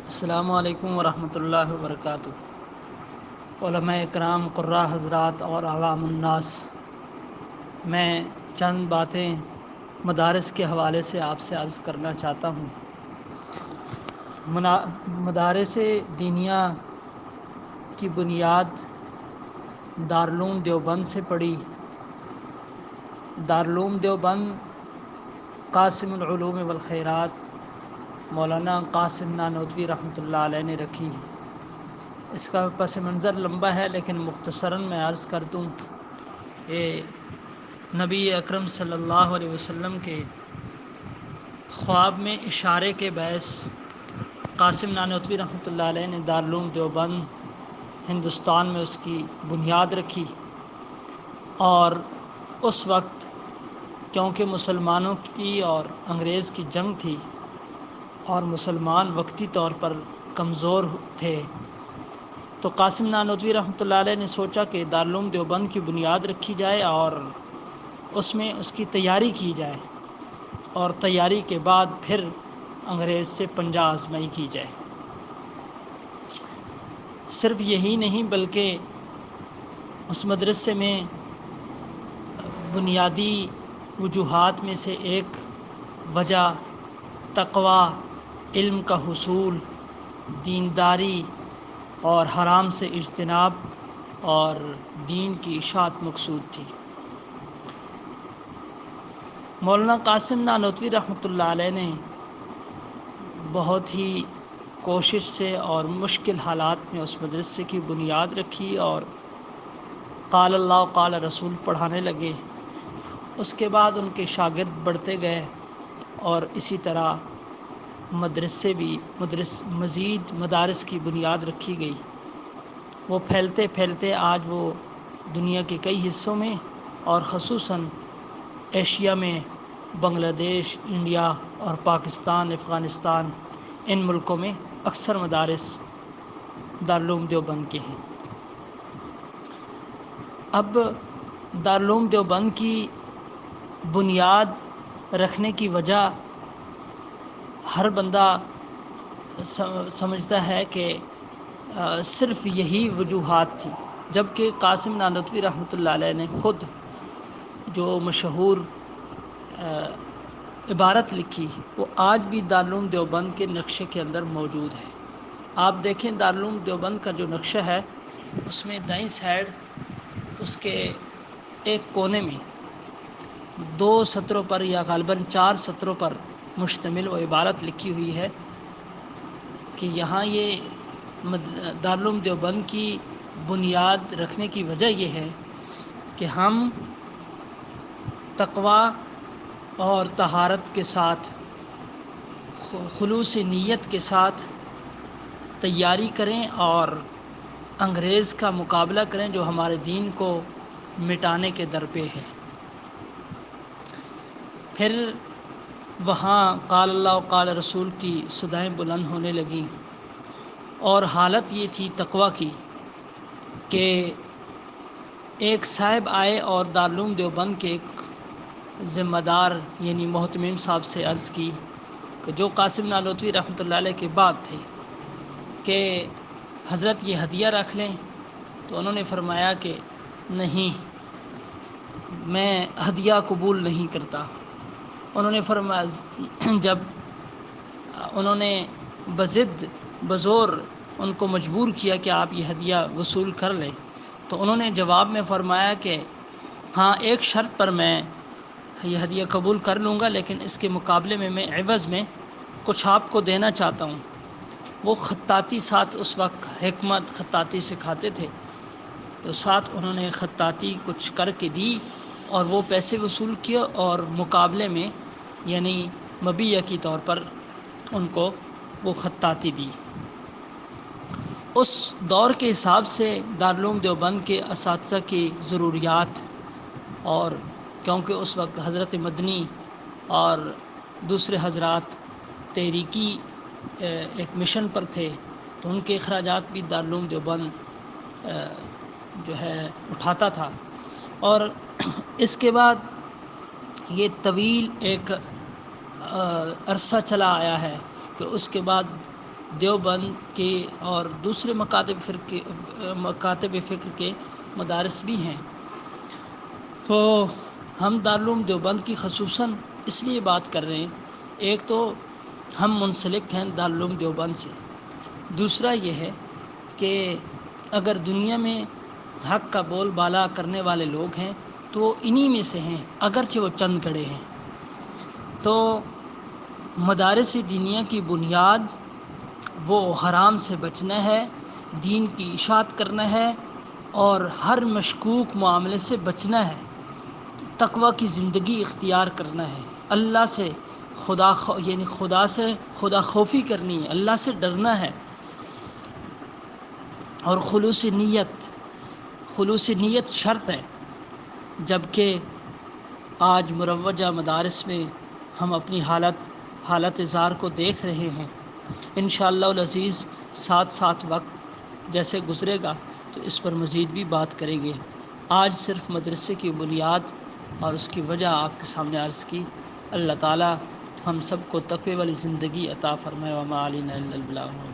السلام علیکم ورحمۃ اللہ وبرکاتہ۔ علماء اکرام، قراء حضرات اور عوام الناس، میں چند باتیں مدارس کے حوالے سے آپ سے عرض کرنا چاہتا ہوں۔ مدارس دینیہ کی بنیاد دارالعلوم دیوبند سے پڑی۔ دارالعلوم دیوبند قاسم العلوم والخیرات مولانا قاسم نانوتوی رحمۃ اللہ علیہ نے رکھی۔ اس کا پس منظر لمبا ہے، لیکن مختصراً میں عرض کر دوں کہ نبی اکرم صلی اللہ علیہ وسلم کے خواب میں اشارے کے باعث قاسم نانوتوی رحمۃ اللہ علیہ نے دارالعلوم دیوبند ہندوستان میں اس کی بنیاد رکھی۔ اور اس وقت کیونکہ مسلمانوں کی اور انگریز کی جنگ تھی اور مسلمان وقتی طور پر کمزور تھے، تو قاسم نانوتوی رحمۃ اللہ علیہ نے سوچا کہ دارالعلوم دیوبند کی بنیاد رکھی جائے اور اس میں اس کی تیاری کی جائے، اور تیاری کے بعد پھر انگریز سے پنجہ آزمائی کی جائے۔ صرف یہی نہیں بلکہ اس مدرسے میں بنیادی وجوہات میں سے ایک وجہ تقویٰ، علم کا حصول، دینداری اور حرام سے اجتناب اور دین کی اشاعت مقصود تھی۔ مولانا قاسم نانوتوی رحمۃ اللہ علیہ نے بہت ہی کوشش سے اور مشکل حالات میں اس مدرسے کی بنیاد رکھی اور قال اللہ قال رسول پڑھانے لگے۔ اس کے بعد ان کے شاگرد بڑھتے گئے اور اسی طرح مزید مدارس کی بنیاد رکھی گئی۔ وہ پھیلتے پھیلتے آج وہ دنیا کے کئی حصوں میں اور خصوصاً ایشیا میں بنگلہ دیش، انڈیا اور پاکستان، افغانستان، ان ملکوں میں اکثر مدارس دارالعلوم دیوبند کے ہیں۔ اب دارالعلوم دیوبند کی بنیاد رکھنے کی وجہ ہر بندہ سمجھتا ہے کہ صرف یہی وجوہات تھی، جبکہ قاسم نانوتوی رحمۃ اللہ علیہ نے خود جو مشہور عبارت لکھی وہ آج بھی دارالعلوم دیوبند کے نقشے کے اندر موجود ہے۔ آپ دیکھیں دارالعلوم دیوبند کا جو نقشہ ہے، اس میں دائیں سائڈ اس کے ایک کونے میں 2 سطروں پر یا غالباً 4 سطروں پر مشتمل وہ عبارت لکھی ہوئی ہے کہ یہاں یہ دارالعلوم دیوبند کی بنیاد رکھنے کی وجہ یہ ہے کہ ہم تقویٰ اور طہارت کے ساتھ، خلوص نیت کے ساتھ تیاری کریں اور انگریز کا مقابلہ کریں جو ہمارے دین کو مٹانے کے درپے ہے۔ پھر وہاں قال اللہ و قال رسول کی صدائیں بلند ہونے لگیں، اور حالت یہ تھی تقویٰ کی کہ ایک صاحب آئے اور دارالعلوم دیوبند کے ایک ذمہ دار یعنی محتمم صاحب سے عرض کی کہ جو قاسم نانوتوی رحمۃ اللہ علیہ کے بعد تھے کہ حضرت یہ ہدیہ رکھ لیں، تو انہوں نے فرمایا کہ نہیں، میں ہدیہ قبول نہیں کرتا۔ انہوں نے فرمایا، جب انہوں نے بزور ان کو مجبور کیا کہ آپ یہ ہدیہ وصول کر لیں، تو انہوں نے جواب میں فرمایا کہ ہاں، ایک شرط پر میں یہ ہدیہ قبول کر لوں گا، لیکن اس کے مقابلے میں عوض میں کچھ آپ کو دینا چاہتا ہوں۔ وہ خطاطی ساتھ اس وقت حکمت خطاطی سکھاتے تھے، تو ساتھ انہوں نے خطاطی کچھ کر کے دی اور وہ پیسے وصول کیے اور مقابلے میں یعنی مبیع کی طور پر ان کو وہ خطاطی دی۔ اس دور کے حساب سے دارالعلوم دیوبند کے اساتذہ کی ضروریات، اور کیونکہ اس وقت حضرت مدنی اور دوسرے حضرات تحریکی ایک مشن پر تھے، تو ان کے اخراجات بھی دارالعلوم دیوبند جو ہے اٹھاتا تھا۔ اور اس کے بعد یہ طویل ایک عرصہ چلا آیا ہے کہ اس کے بعد دیوبند کے اور دوسرے مکاتب فکر کے مدارس بھی ہیں۔ تو ہم دارالعلوم دیوبند کی خصوصاً اس لیے بات کر رہے ہیں، ایک تو ہم منسلک ہیں دارالعلوم دیوبند سے، دوسرا یہ ہے کہ اگر دنیا میں حق کا بول بالا کرنے والے لوگ ہیں تو وہ انہی میں سے ہیں، اگرچہ وہ چند گڑھے ہیں۔ تو مدارس دینیہ کی بنیاد وہ حرام سے بچنا ہے، دین کی اشاعت کرنا ہے اور ہر مشکوک معاملے سے بچنا ہے، تقوی کی زندگی اختیار کرنا ہے، اللہ سے خدا سے خدا خوفی کرنی ہے، اللہ سے ڈرنا ہے، اور خلوص نیت شرط ہے۔ جبکہ آج مروجہ مدارس میں ہم اپنی حالت زار کو دیکھ رہے ہیں۔ انشاءاللہ العزیز ساتھ ساتھ وقت جیسے گزرے گا تو اس پر مزید بھی بات کریں گے۔ آج صرف مدرسے کی بنیاد اور اس کی وجہ آپ کے سامنے عرض کی۔ اللہ تعالی ہم سب کو تقوی والی زندگی عطا فرمائے۔ وما علینا الا البلاغ المبین۔